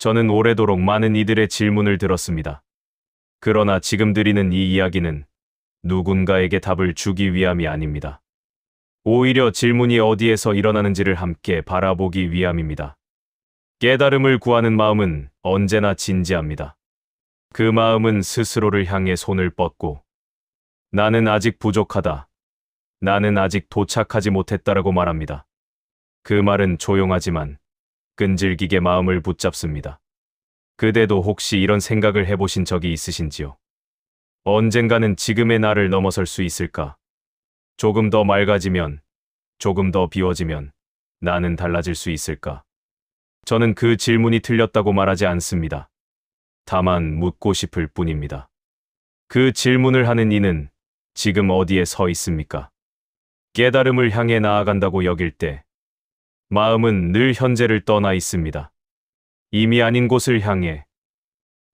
저는 오래도록 많은 이들의 질문을 들었습니다. 그러나 지금 드리는 이 이야기는 누군가에게 답을 주기 위함이 아닙니다. 오히려 질문이 어디에서 일어나는지를 함께 바라보기 위함입니다. 깨달음을 구하는 마음은 언제나 진지합니다. 그 마음은 스스로를 향해 손을 뻗고 나는 아직 부족하다. 나는 아직 도착하지 못했다라고 말합니다. 그 말은 조용하지만 끈질기게 마음을 붙잡습니다. 그대도 혹시 이런 생각을 해보신 적이 있으신지요? 언젠가는 지금의 나를 넘어설 수 있을까? 조금 더 맑아지면, 조금 더 비워지면 나는 달라질 수 있을까? 저는 그 질문이 틀렸다고 말하지 않습니다. 다만 묻고 싶을 뿐입니다. 그 질문을 하는 이는 지금 어디에 서 있습니까? 깨달음을 향해 나아간다고 여길 때 마음은 늘 현재를 떠나 있습니다. 이미 아닌 곳을 향해,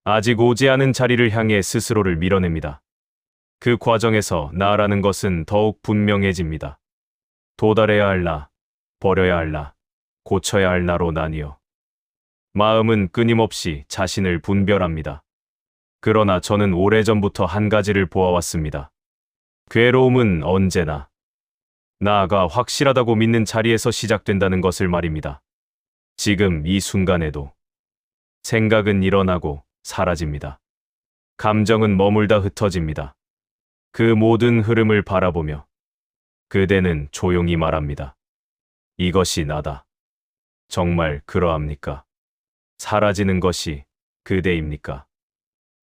아직 오지 않은 자리를 향해 스스로를 밀어냅니다. 그 과정에서 나라는 것은 더욱 분명해집니다. 도달해야 할 나, 버려야 할 나, 고쳐야 할 나로 나뉘어 마음은 끊임없이 자신을 분별합니다. 그러나 저는 오래전부터 한 가지를 보아왔습니다. 괴로움은 언제나 나가 확실하다고 믿는 자리에서 시작된다는 것을 말입니다. 지금 이 순간에도 생각은 일어나고 사라집니다. 감정은 머물다 흩어집니다. 그 모든 흐름을 바라보며 그대는 조용히 말합니다. 이것이 나다. 정말 그러합니까? 사라지는 것이 그대입니까?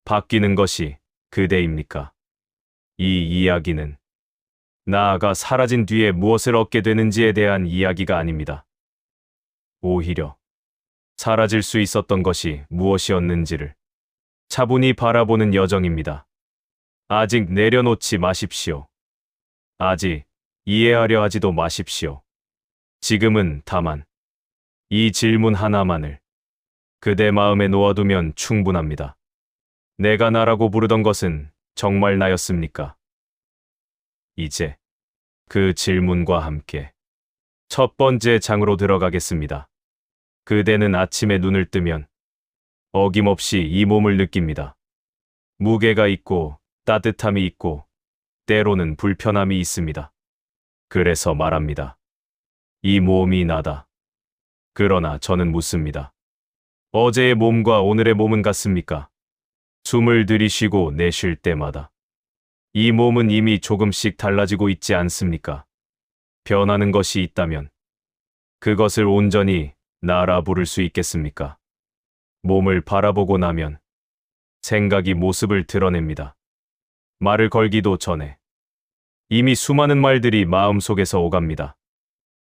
바뀌는 것이 그대입니까? 이 이야기는 나아가 사라진 뒤에 무엇을 얻게 되는지에 대한 이야기가 아닙니다. 오히려 사라질 수 있었던 것이 무엇이었는지를 차분히 바라보는 여정입니다. 아직 내려놓지 마십시오. 아직 이해하려 하지도 마십시오. 지금은 다만 이 질문 하나만을 그대 마음에 놓아두면 충분합니다. 내가 나라고 부르던 것은 정말 나였습니까? 이제 그 질문과 함께 첫 번째 장으로 들어가겠습니다. 그대는 아침에 눈을 뜨면 어김없이 이 몸을 느낍니다. 무게가 있고 따뜻함이 있고 때로는 불편함이 있습니다. 그래서 말합니다. 이 몸이 나다. 그러나 저는 묻습니다. 어제의 몸과 오늘의 몸은 같습니까? 숨을 들이쉬고 내쉴 때마다 이 몸은 이미 조금씩 달라지고 있지 않습니까? 변하는 것이 있다면 그것을 온전히 나라 부를 수 있겠습니까? 몸을 바라보고 나면 생각이 모습을 드러냅니다. 말을 걸기도 전에 이미 수많은 말들이 마음속에서 오갑니다.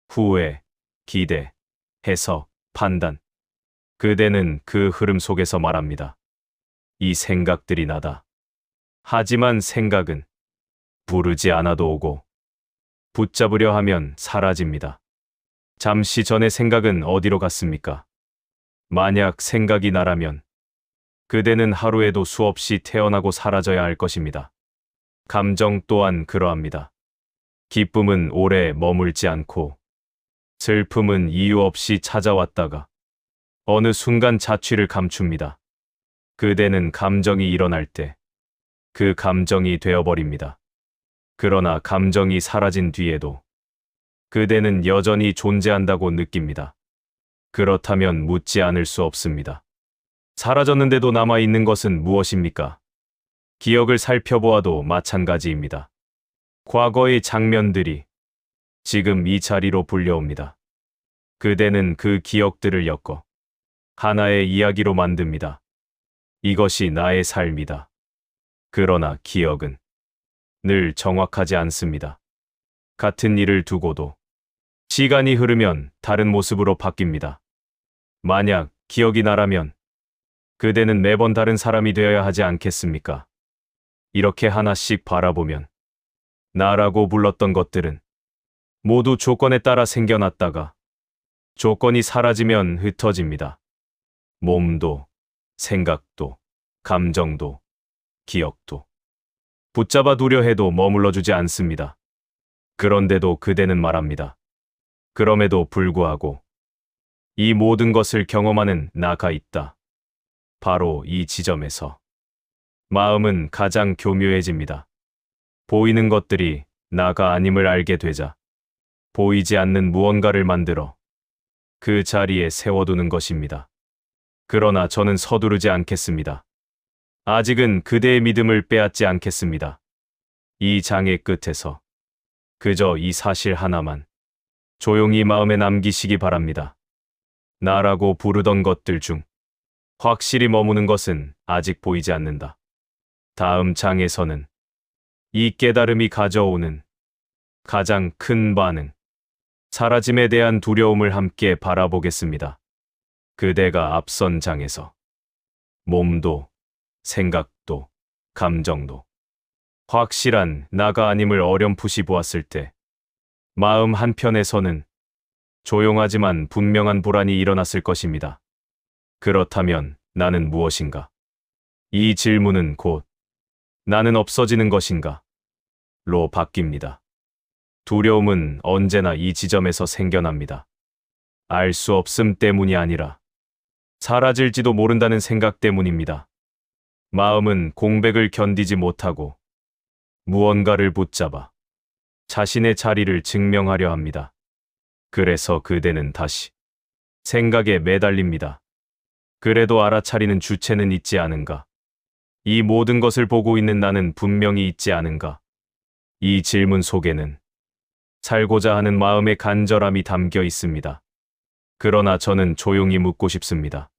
후회, 기대, 해석, 판단. 그대는 그 흐름 속에서 말합니다. 이 생각들이 나다. 하지만 생각은 부르지 않아도 오고 붙잡으려 하면 사라집니다. 잠시 전의 생각은 어디로 갔습니까? 만약 생각이 나라면 그대는 하루에도 수없이 태어나고 사라져야 할 것입니다. 감정 또한 그러합니다. 기쁨은 오래 머물지 않고 슬픔은 이유 없이 찾아왔다가 어느 순간 자취를 감춥니다. 그대는 감정이 일어날 때 그 감정이 되어버립니다. 그러나 감정이 사라진 뒤에도 그대는 여전히 존재한다고 느낍니다. 그렇다면 묻지 않을 수 없습니다. 사라졌는데도 남아있는 것은 무엇입니까? 기억을 살펴보아도 마찬가지입니다. 과거의 장면들이 지금 이 자리로 불려옵니다. 그대는 그 기억들을 엮어 하나의 이야기로 만듭니다. 이것이 나의 삶이다. 그러나 기억은 늘 정확하지 않습니다. 같은 일을 두고도 시간이 흐르면 다른 모습으로 바뀝니다. 만약 기억이 나라면 그대는 매번 다른 사람이 되어야 하지 않겠습니까? 이렇게 하나씩 바라보면 나라고 불렀던 것들은 모두 조건에 따라 생겨났다가 조건이 사라지면 흩어집니다. 몸도, 생각도, 감정도, 기억도. 붙잡아 두려 해도 머물러주지 않습니다. 그런데도 그대는 말합니다. 그럼에도 불구하고 이 모든 것을 경험하는 나가 있다. 바로 이 지점에서 마음은 가장 교묘해집니다. 보이는 것들이 나가 아님을 알게 되자 보이지 않는 무언가를 만들어 그 자리에 세워두는 것입니다. 그러나 저는 서두르지 않겠습니다. 아직은 그대의 믿음을 빼앗지 않겠습니다. 이 장의 끝에서 그저 이 사실 하나만 조용히 마음에 남기시기 바랍니다. 나라고 부르던 것들 중 확실히 머무는 것은 아직 보이지 않는다. 다음 장에서는 이 깨달음이 가져오는 가장 큰 반응, 사라짐에 대한 두려움을 함께 바라보겠습니다. 그대가 앞선 장에서 몸도, 생각도, 감정도 확실한 나가 아님을 어렴풋이 보았을 때 마음 한편에서는 조용하지만 분명한 불안이 일어났을 것입니다. 그렇다면 나는 무엇인가? 이 질문은 곧 나는 없어지는 것인가? 로 바뀝니다. 두려움은 언제나 이 지점에서 생겨납니다. 알 수 없음 때문이 아니라 사라질지도 모른다는 생각 때문입니다. 마음은 공백을 견디지 못하고 무언가를 붙잡아 자신의 자리를 증명하려 합니다. 그래서 그대는 다시 생각에 매달립니다. 그래도 알아차리는 주체는 있지 않은가? 이 모든 것을 보고 있는 나는 분명히 있지 않은가? 이 질문 속에는 살고자 하는 마음의 간절함이 담겨 있습니다. 그러나 저는 조용히 묻고 싶습니다.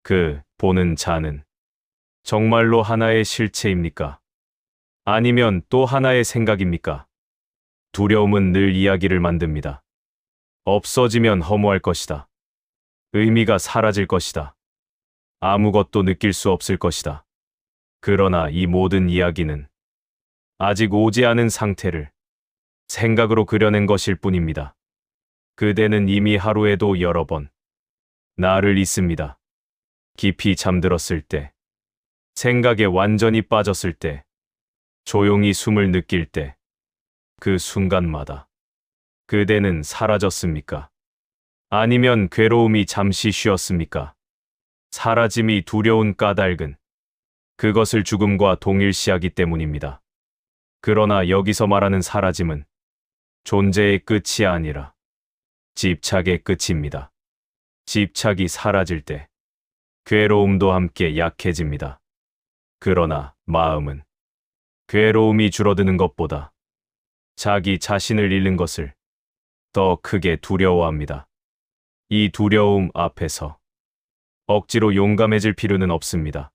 그 보는 자는 정말로 하나의 실체입니까? 아니면 또 하나의 생각입니까? 두려움은 늘 이야기를 만듭니다. 없어지면 허무할 것이다. 의미가 사라질 것이다. 아무것도 느낄 수 없을 것이다. 그러나 이 모든 이야기는 아직 오지 않은 상태를 생각으로 그려낸 것일 뿐입니다. 그대는 이미 하루에도 여러 번 나를 잊습니다. 깊이 잠들었을 때, 생각에 완전히 빠졌을 때, 조용히 숨을 느낄 때, 그 순간마다 그대는 사라졌습니까? 아니면 괴로움이 잠시 쉬었습니까? 사라짐이 두려운 까닭은 그것을 죽음과 동일시하기 때문입니다. 그러나 여기서 말하는 사라짐은 존재의 끝이 아니라 집착의 끝입니다. 집착이 사라질 때 괴로움도 함께 약해집니다. 그러나 마음은 괴로움이 줄어드는 것보다 자기 자신을 잃는 것을 더 크게 두려워합니다. 이 두려움 앞에서 억지로 용감해질 필요는 없습니다.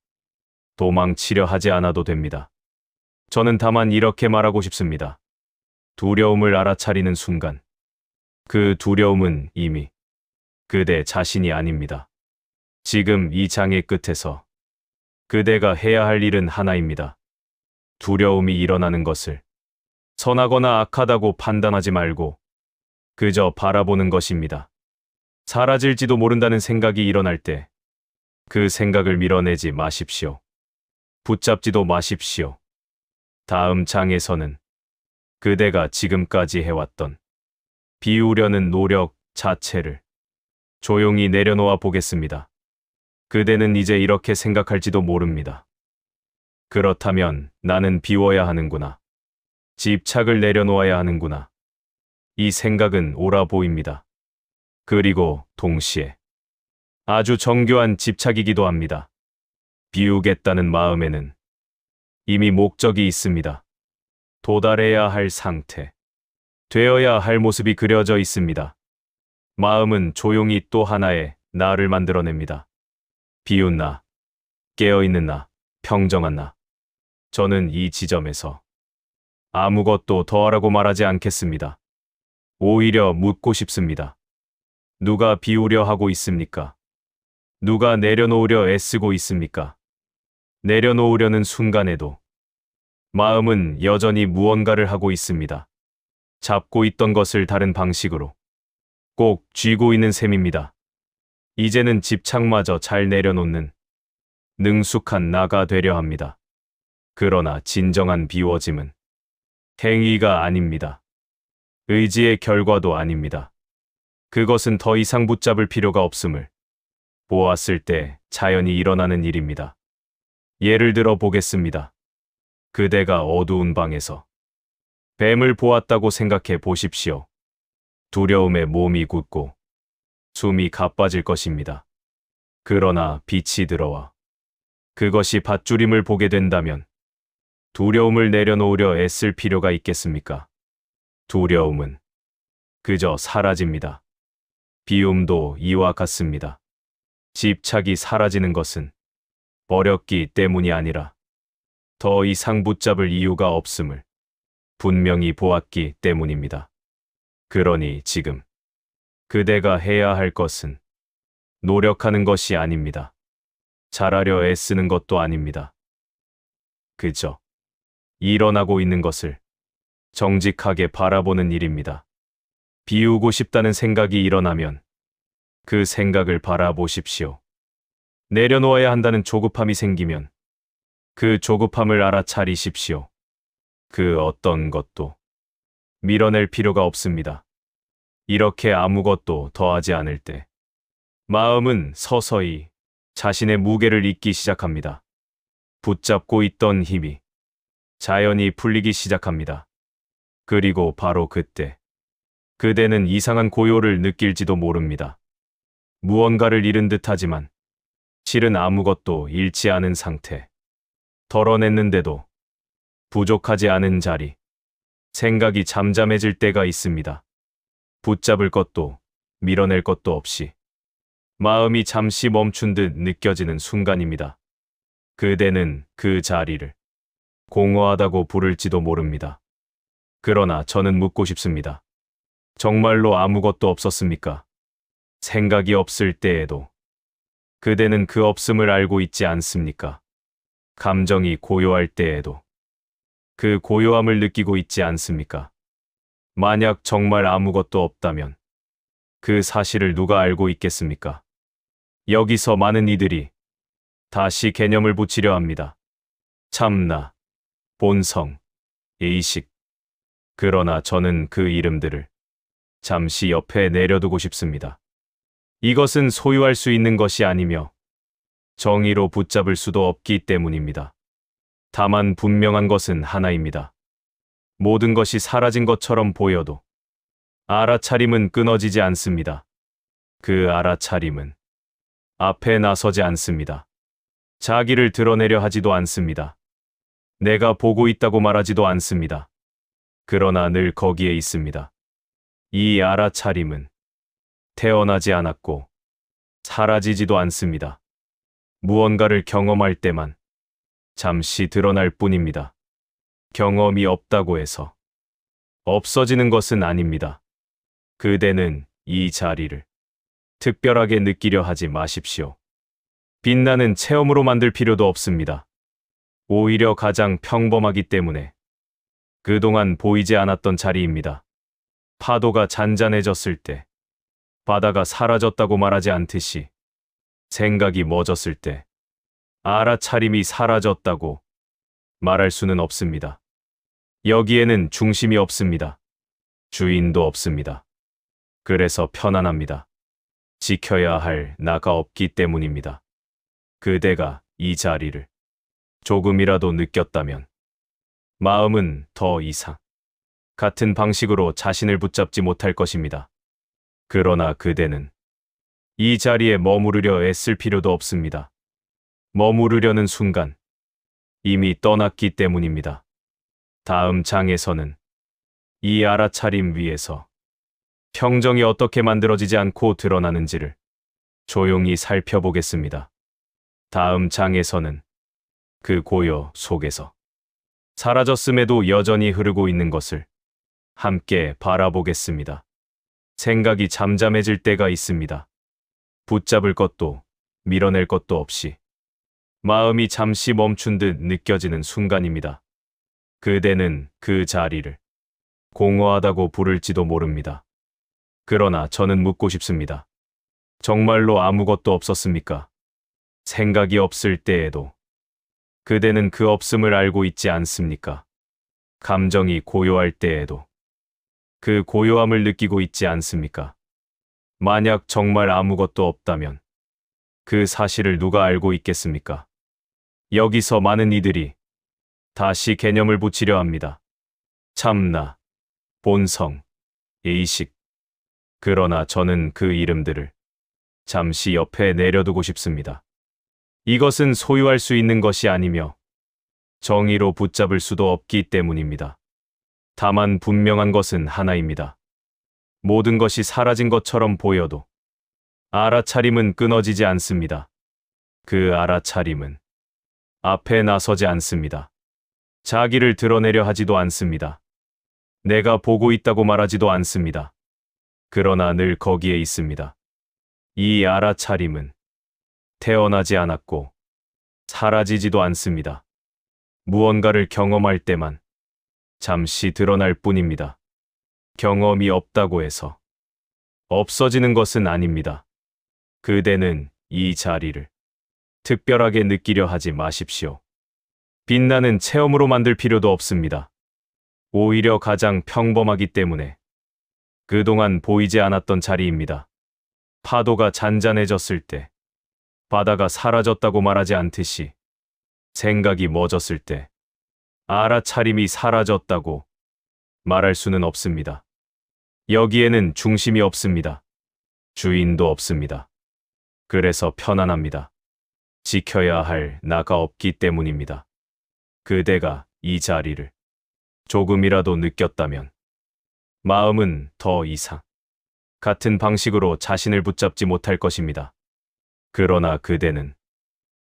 도망치려 하지 않아도 됩니다. 저는 다만 이렇게 말하고 싶습니다. 두려움을 알아차리는 순간, 그 두려움은 이미 그대 자신이 아닙니다. 지금 이 장의 끝에서 그대가 해야 할 일은 하나입니다. 두려움이 일어나는 것을 선하거나 악하다고 판단하지 말고 그저 바라보는 것입니다. 사라질지도 모른다는 생각이 일어날 때 그 생각을 밀어내지 마십시오. 붙잡지도 마십시오. 다음 장에서는 그대가 지금까지 해왔던 비우려는 노력 자체를 조용히 내려놓아 보겠습니다. 그대는 이제 이렇게 생각할지도 모릅니다. 그렇다면 나는 비워야 하는구나. 집착을 내려놓아야 하는구나. 이 생각은 옳아 보입니다. 그리고 동시에 아주 정교한 집착이기도 합니다. 비우겠다는 마음에는 이미 목적이 있습니다. 도달해야 할 상태, 되어야 할 모습이 그려져 있습니다. 마음은 조용히 또 하나의 나를 만들어냅니다. 비운 나, 깨어있는 나, 평정한 나. 저는 이 지점에서 아무것도 더하라고 말하지 않겠습니다. 오히려 묻고 싶습니다. 누가 비우려 하고 있습니까? 누가 내려놓으려 애쓰고 있습니까? 내려놓으려는 순간에도 마음은 여전히 무언가를 하고 있습니다. 잡고 있던 것을 다른 방식으로 꼭 쥐고 있는 셈입니다. 이제는 집착마저 잘 내려놓는 능숙한 나가 되려 합니다. 그러나 진정한 비워짐은 행위가 아닙니다. 의지의 결과도 아닙니다. 그것은 더 이상 붙잡을 필요가 없음을 보았을 때 자연히 일어나는 일입니다. 예를 들어 보겠습니다. 그대가 어두운 방에서 뱀을 보았다고 생각해 보십시오. 두려움에 몸이 굳고 숨이 가빠질 것입니다. 그러나 빛이 들어와 그것이 밧줄임을 보게 된다면 두려움을 내려놓으려 애쓸 필요가 있겠습니까? 두려움은 그저 사라집니다. 비움도 이와 같습니다. 집착이 사라지는 것은 버렸기 때문이 아니라 더 이상 붙잡을 이유가 없음을 분명히 보았기 때문입니다. 그러니 지금 그대가 해야 할 것은 노력하는 것이 아닙니다. 잘하려 애쓰는 것도 아닙니다. 그저 일어나고 있는 것을 정직하게 바라보는 일입니다. 비우고 싶다는 생각이 일어나면 그 생각을 바라보십시오. 내려놓아야 한다는 조급함이 생기면 그 조급함을 알아차리십시오. 그 어떤 것도 밀어낼 필요가 없습니다. 이렇게 아무것도 더하지 않을 때 마음은 서서히 자신의 무게를 잊기 시작합니다. 붙잡고 있던 힘이 자연히 풀리기 시작합니다. 그리고 바로 그때 그대는 이상한 고요를 느낄지도 모릅니다. 무언가를 잃은 듯하지만 실은 아무것도 잃지 않은 상태. 덜어냈는데도 부족하지 않은 자리. 생각이 잠잠해질 때가 있습니다. 붙잡을 것도 밀어낼 것도 없이 마음이 잠시 멈춘 듯 느껴지는 순간입니다. 그대는 그 자리를 공허하다고 부를지도 모릅니다. 그러나 저는 묻고 싶습니다. 정말로 아무것도 없었습니까? 생각이 없을 때에도 그대는 그 없음을 알고 있지 않습니까? 감정이 고요할 때에도 그 고요함을 느끼고 있지 않습니까? 만약 정말 아무것도 없다면 그 사실을 누가 알고 있겠습니까? 여기서 많은 이들이 다시 개념을 붙이려 합니다. 참나, 본성, 의식. 그러나 저는 그 이름들을 잠시 옆에 내려두고 싶습니다. 이것은 소유할 수 있는 것이 아니며 정의로 붙잡을 수도 없기 때문입니다. 다만 분명한 것은 하나입니다. 모든 것이 사라진 것처럼 보여도 알아차림은 끊어지지 않습니다. 그 알아차림은 앞에 나서지 않습니다. 자기를 드러내려 하지도 않습니다. 내가 보고 있다고 말하지도 않습니다. 그러나 늘 거기에 있습니다. 이 알아차림은 태어나지 않았고 사라지지도 않습니다. 무언가를 경험할 때만 잠시 드러날 뿐입니다. 경험이 없다고 해서 없어지는 것은 아닙니다. 그대는 이 자리를 특별하게 느끼려 하지 마십시오. 빛나는 체험으로 만들 필요도 없습니다. 오히려 가장 평범하기 때문에 그동안 보이지 않았던 자리입니다. 파도가 잔잔해졌을 때 바다가 사라졌다고 말하지 않듯이 생각이 멎었을 때 알아차림이 사라졌다고 말할 수는 없습니다. 여기에는 중심이 없습니다. 주인도 없습니다. 그래서 편안합니다. 지켜야 할 나가 없기 때문입니다. 그대가 이 자리를 조금이라도 느꼈다면 마음은 더 이상 같은 방식으로 자신을 붙잡지 못할 것입니다. 그러나 그대는 이 자리에 머무르려 애쓸 필요도 없습니다. 머무르려는 순간 이미 떠났기 때문입니다. 다음 장에서는 이 알아차림 위에서 평정이 어떻게 만들어지지 않고 드러나는지를 조용히 살펴보겠습니다. 다음 장에서는 그 고요 속에서 사라졌음에도 여전히 흐르고 있는 것을 함께 바라보겠습니다. 생각이 잠잠해질 때가 있습니다. 붙잡을 것도 밀어낼 것도 없이 마음이 잠시 멈춘 듯 느껴지는 순간입니다. 그대는 그 자리를 공허하다고 부를지도 모릅니다. 그러나 저는 묻고 싶습니다. 정말로 아무것도 없었습니까? 생각이 없을 때에도 그대는 그 없음을 알고 있지 않습니까? 감정이 고요할 때에도 그 고요함을 느끼고 있지 않습니까? 만약 정말 아무것도 없다면 그 사실을 누가 알고 있겠습니까? 여기서 많은 이들이 다시 개념을 붙이려 합니다. 참나, 본성, 의식. 그러나 저는 그 이름들을 잠시 옆에 내려두고 싶습니다. 이것은 소유할 수 있는 것이 아니며 정의로 붙잡을 수도 없기 때문입니다. 다만 분명한 것은 하나입니다. 모든 것이 사라진 것처럼 보여도 알아차림은 끊어지지 않습니다. 그 알아차림은 앞에 나서지 않습니다. 자기를 드러내려 하지도 않습니다. 내가 보고 있다고 말하지도 않습니다. 그러나 늘 거기에 있습니다. 이 알아차림은 태어나지 않았고 사라지지도 않습니다. 무언가를 경험할 때만 잠시 드러날 뿐입니다. 경험이 없다고 해서 없어지는 것은 아닙니다. 그대는 이 자리를 특별하게 느끼려 하지 마십시오. 빛나는 체험으로 만들 필요도 없습니다. 오히려 가장 평범하기 때문에 그동안 보이지 않았던 자리입니다. 파도가 잔잔해졌을 때 바다가 사라졌다고 말하지 않듯이 생각이 멎었을 때 알아차림이 사라졌다고 말할 수는 없습니다. 여기에는 중심이 없습니다. 주인도 없습니다. 그래서 편안합니다. 지켜야 할 나가 없기 때문입니다. 그대가 이 자리를 조금이라도 느꼈다면 마음은 더 이상 같은 방식으로 자신을 붙잡지 못할 것입니다. 그러나 그대는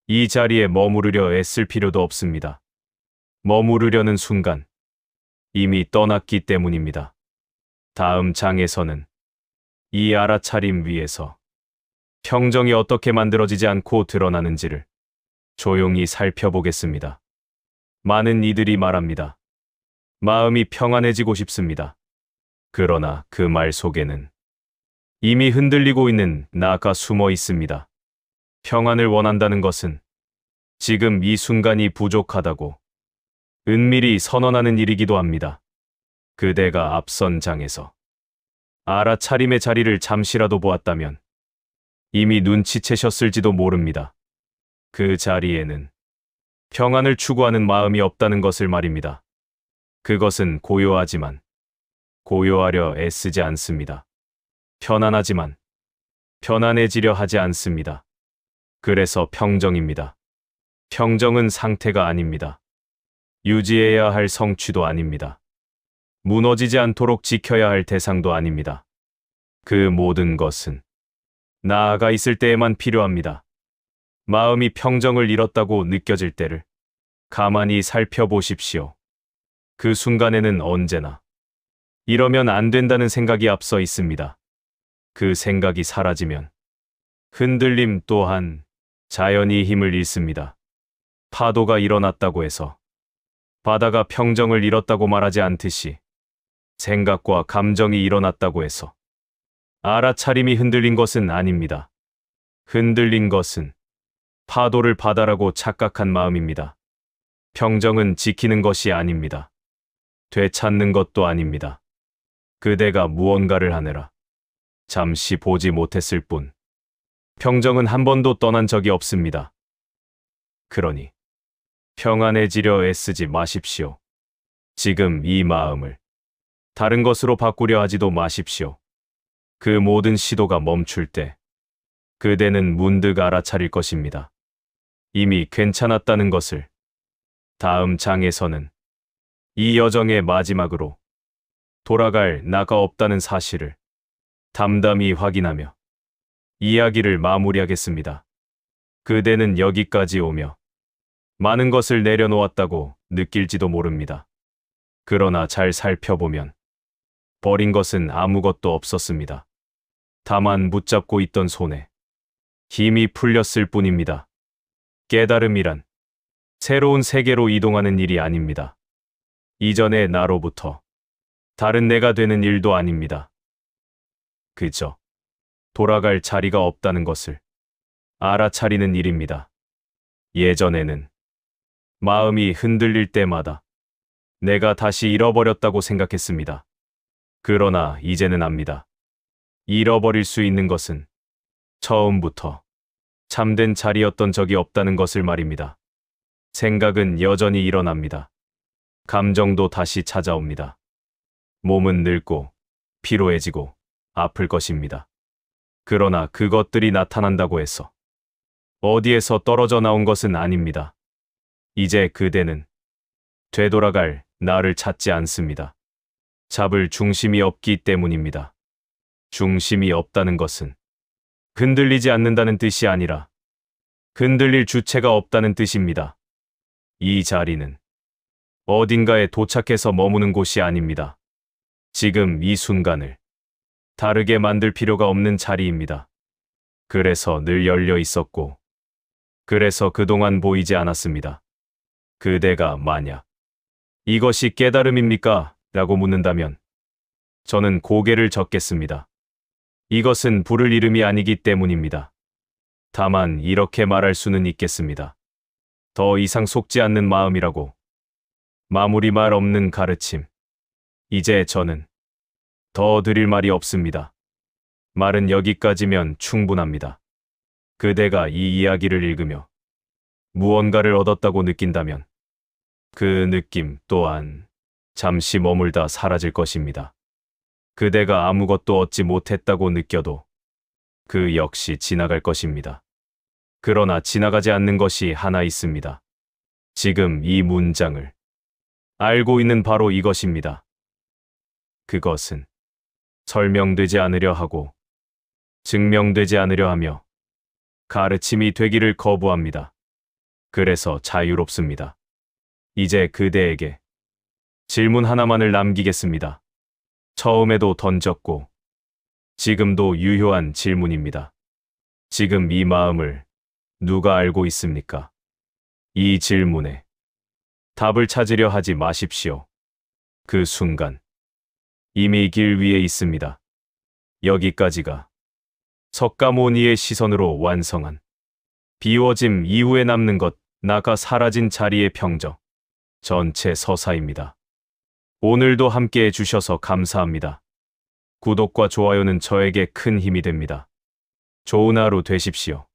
이 자리에 머무르려 애쓸 필요도 없습니다. 머무르려는 순간 이미 떠났기 때문입니다. 다음 장에서는 이 알아차림 위에서 평정이 어떻게 만들어지지 않고 드러나는지를 조용히 살펴보겠습니다. 많은 이들이 말합니다. 마음이 평안해지고 싶습니다. 그러나 그 말 속에는 이미 흔들리고 있는 나가 숨어 있습니다. 평안을 원한다는 것은 지금 이 순간이 부족하다고 은밀히 선언하는 일이기도 합니다. 그대가 앞선 장에서 알아차림의 자리를 잠시라도 보았다면 이미 눈치채셨을지도 모릅니다. 그 자리에는 평안을 추구하는 마음이 없다는 것을 말입니다. 그것은 고요하지만 고요하려 애쓰지 않습니다. 편안하지만 편안해지려 하지 않습니다. 그래서 평정입니다. 평정은 상태가 아닙니다. 유지해야 할 성취도 아닙니다. 무너지지 않도록 지켜야 할 대상도 아닙니다. 그 모든 것은 나아가 있을 때에만 필요합니다. 마음이 평정을 잃었다고 느껴질 때를 가만히 살펴보십시오. 그 순간에는 언제나 이러면 안 된다는 생각이 앞서 있습니다. 그 생각이 사라지면 흔들림 또한 자연히 힘을 잃습니다. 파도가 일어났다고 해서 바다가 평정을 잃었다고 말하지 않듯이 생각과 감정이 일어났다고 해서 알아차림이 흔들린 것은 아닙니다. 흔들린 것은 파도를 바다라고 착각한 마음입니다. 평정은 지키는 것이 아닙니다. 되찾는 것도 아닙니다. 그대가 무언가를 하느라 잠시 보지 못했을 뿐. 평정은 한 번도 떠난 적이 없습니다. 그러니 평안해지려 애쓰지 마십시오. 지금 이 마음을 다른 것으로 바꾸려 하지도 마십시오. 그 모든 시도가 멈출 때 그대는 문득 알아차릴 것입니다. 이미 괜찮았다는 것을. 다음 장에서는 이 여정의 마지막으로 돌아갈 나가 없다는 사실을 담담히 확인하며 이야기를 마무리하겠습니다. 그대는 여기까지 오며 많은 것을 내려놓았다고 느낄지도 모릅니다. 그러나 잘 살펴보면 버린 것은 아무것도 없었습니다. 다만 붙잡고 있던 손에 힘이 풀렸을 뿐입니다. 깨달음이란 새로운 세계로 이동하는 일이 아닙니다. 이전의 나로부터 다른 내가 되는 일도 아닙니다. 그저 돌아갈 자리가 없다는 것을 알아차리는 일입니다. 예전에는 마음이 흔들릴 때마다 내가 다시 잃어버렸다고 생각했습니다. 그러나 이제는 압니다. 잃어버릴 수 있는 것은 처음부터 참된 자리였던 적이 없다는 것을 말입니다. 생각은 여전히 일어납니다. 감정도 다시 찾아옵니다. 몸은 늙고 피로해지고 아플 것입니다. 그러나 그것들이 나타난다고 해서 어디에서 떨어져 나온 것은 아닙니다. 이제 그대는 되돌아갈 나를 찾지 않습니다. 잡을 중심이 없기 때문입니다. 중심이 없다는 것은 흔들리지 않는다는 뜻이 아니라 흔들릴 주체가 없다는 뜻입니다. 이 자리는 어딘가에 도착해서 머무는 곳이 아닙니다. 지금 이 순간을 다르게 만들 필요가 없는 자리입니다. 그래서 늘 열려 있었고, 그래서 그동안 보이지 않았습니다. 그대가 만약 이것이 깨달음입니까? 라고 묻는다면 저는 고개를 젓겠습니다. 이것은 부를 이름이 아니기 때문입니다. 다만 이렇게 말할 수는 있겠습니다. 더 이상 속지 않는 마음이라고. 마무리 말 없는 가르침. 이제 저는 더 드릴 말이 없습니다. 말은 여기까지면 충분합니다. 그대가 이 이야기를 읽으며 무언가를 얻었다고 느낀다면 그 느낌 또한 잠시 머물다 사라질 것입니다. 그대가 아무것도 얻지 못했다고 느껴도 그 역시 지나갈 것입니다. 그러나 지나가지 않는 것이 하나 있습니다. 지금 이 문장을 알고 있는 바로 이것입니다. 그것은 설명되지 않으려 하고 증명되지 않으려 하며 가르침이 되기를 거부합니다. 그래서 자유롭습니다. 이제 그대에게 질문 하나만을 남기겠습니다. 처음에도 던졌고 지금도 유효한 질문입니다. 지금 이 마음을 누가 알고 있습니까? 이 질문에 답을 찾으려 하지 마십시오. 그 순간 이미 길 위에 있습니다. 여기까지가 석가모니의 시선으로 완성한 비워짐 이후에 남는 것, 나가 사라진 자리의 평정, 전체 서사입니다. 오늘도 함께해 주셔서 감사합니다. 구독과 좋아요는 저에게 큰 힘이 됩니다. 좋은 하루 되십시오.